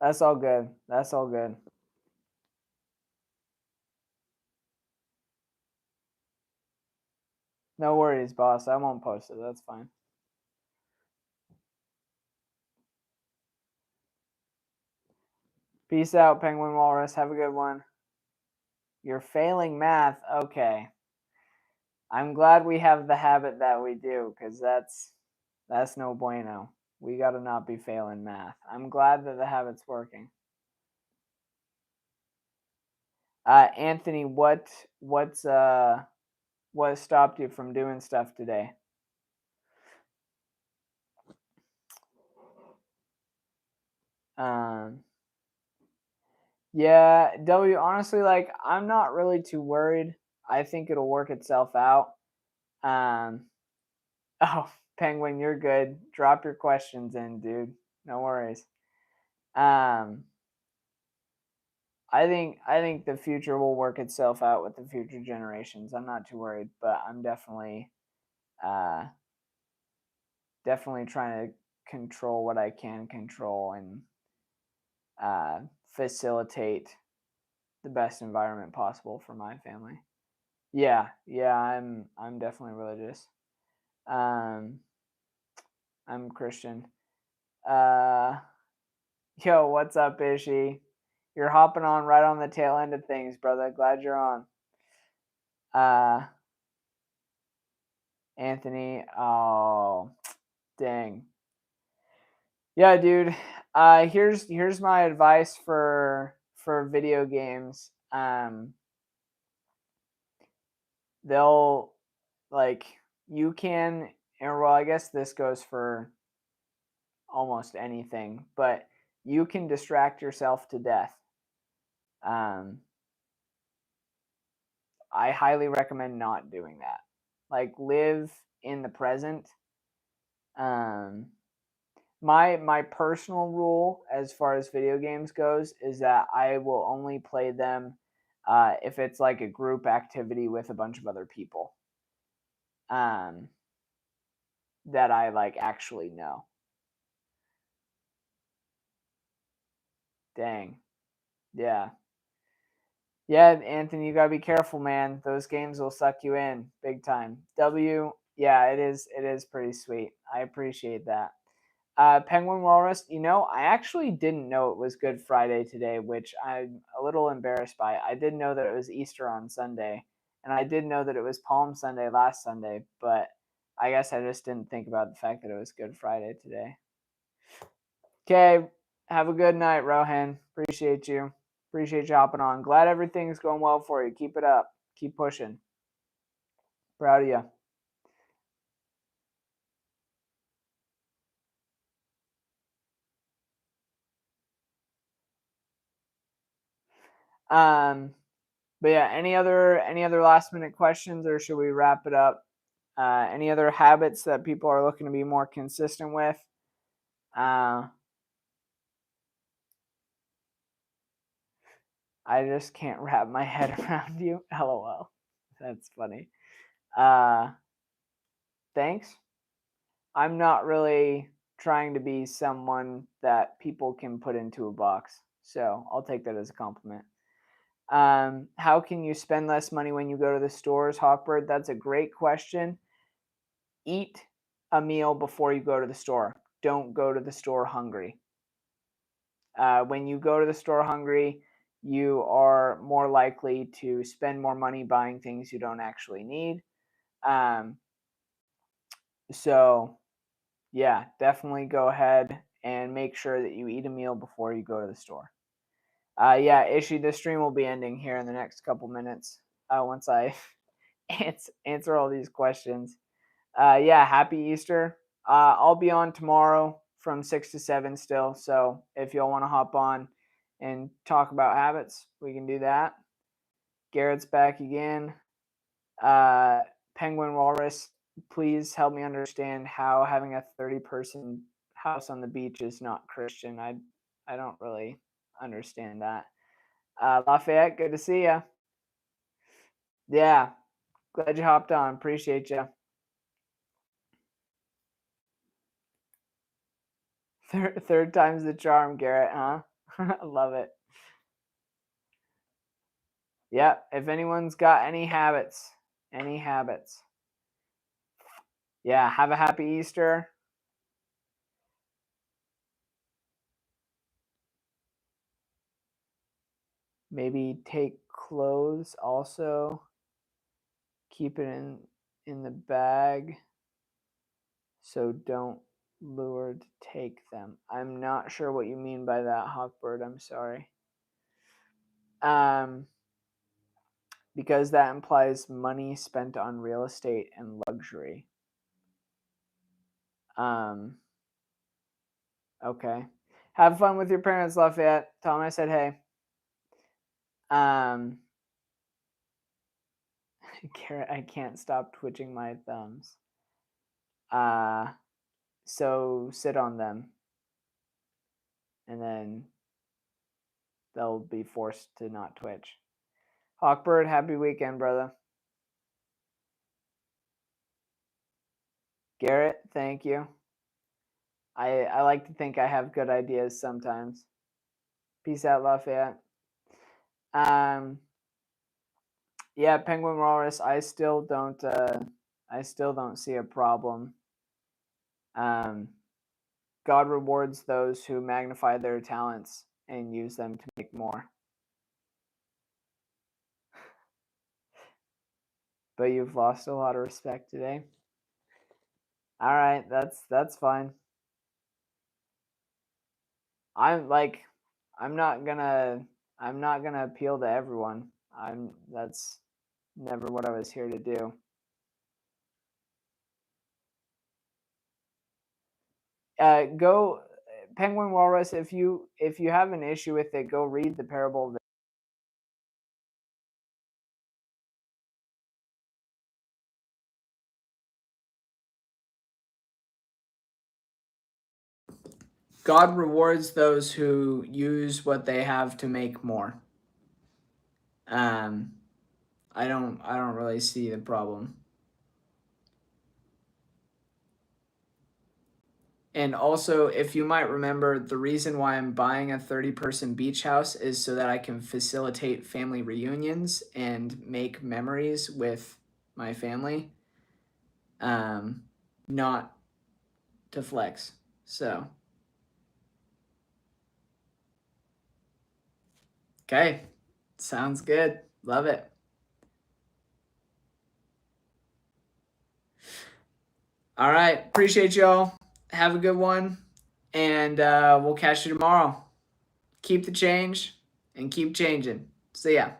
That's all good. That's all good. No worries, boss. I won't post it. That's fine. Peace out, Penguin Walrus. Have a good one. You're failing math. Okay. I'm glad we have the habit that we do, because that's no bueno. We got to not be failing math. I'm glad that the habit's working. Anthony, what stopped you from doing stuff today? Yeah, W, honestly, like, I'm not really too worried. I think it'll work itself out. Um, oh, Penguin, you're good. Drop your questions in, dude. No worries. I think the future will work itself out with the future generations. I'm not too worried, but I'm uh definitely trying to control what I can control and facilitate the best environment possible for my family. Yeah, yeah, I'm definitely religious. Um, I'm Christian. Uh, yo, what's up, Ishi? You're hopping on right on the tail end of things, brother. Glad you're on. Uh, Anthony. Oh, dang. Yeah, dude. Here's my advice for video games. They'll like you can, or well, I guess this goes for almost anything, but you can distract yourself to death. Um, I highly recommend not doing that. Like live in the present. Um, my personal rule as far as video games goes is that I will only play them if it's like a group activity with a bunch of other people um, that I like actually know. Dang, yeah, yeah, Anthony, you gotta be careful, man. Those games will suck you in big time. W, yeah, it is. It is pretty sweet. I appreciate that. Penguin Walrus, I actually didn't know it was Good Friday today, which I'm a little embarrassed by. I did know that it was Easter on Sunday, and I did know that it was Palm Sunday last Sunday, but I guess I just didn't think about the fact that it was Good Friday today. Okay, have a good night, Rohan. Appreciate you. Appreciate you hopping on. Glad everything's going well for you. Keep it up. Keep pushing. Proud of you. Um, but yeah, any other last minute questions, or should we wrap it up? Any other habits that people are looking to be more consistent with? Uh, I just can't wrap my head around you. LOL. That's funny. Uh, thanks. I'm not really trying to be someone that people can put into a box, so I'll take that as a compliment. How can you spend less money when you go to the stores, Hawkbird? That's a great question. Eat a meal before you go to the store. Don't go to the store hungry. When you go to the store hungry, you are more likely to spend more money buying things you don't actually need. Um, so, yeah, definitely go ahead and make sure that you eat a meal before you go to the store. Yeah, Ishi, the stream will be ending here in the next couple minutes once I answer all these questions. Yeah, happy Easter. I'll be on tomorrow from 6 to 7 still. So if y'all want to hop on and talk about habits, we can do that. Garrett's back again. Penguin Walrus, please help me understand how having a 30-person house on the beach is not Christian. I don't really understand that. Lafayette, good to see you. Yeah, glad you hopped on. Appreciate you. Third time's the charm, Garrett, huh? I love it. Yeah, if anyone's got any habits. Yeah, have a happy Easter. Maybe take clothes also. Keep it in the bag. So don't lure to take them. I'm not sure what you mean by that, Hawkbird. I'm sorry. Because that implies money spent on real estate and luxury. Okay. Have fun with your parents, Lafayette. Tell them I said hey. Garrett, I can't stop twitching my thumbs. So sit on them. And then they'll be forced to not twitch. Hawkbird, happy weekend, brother. Garrett, thank you. I like to think I have good ideas sometimes. Peace out, Lafayette. Yeah, Penguin Walrus, I still don't see a problem. God rewards those who magnify their talents and use them to make more. But you've lost a lot of respect today. All right, that's fine. I'm not gonna appeal to everyone. That's never what I was here to do. Go Penguin Walrus, if you have an issue with it, go read the parable of the God rewards those who use what they have to make more. I don't really see the problem. And also, if you might remember, the reason why I'm buying a 30-person beach house is so that I can facilitate family reunions and make memories with my family. Not to flex. So, okay. Sounds good. Love it. All right. Appreciate y'all. Have a good one. And we'll catch you tomorrow. Keep the change and keep changing. See ya.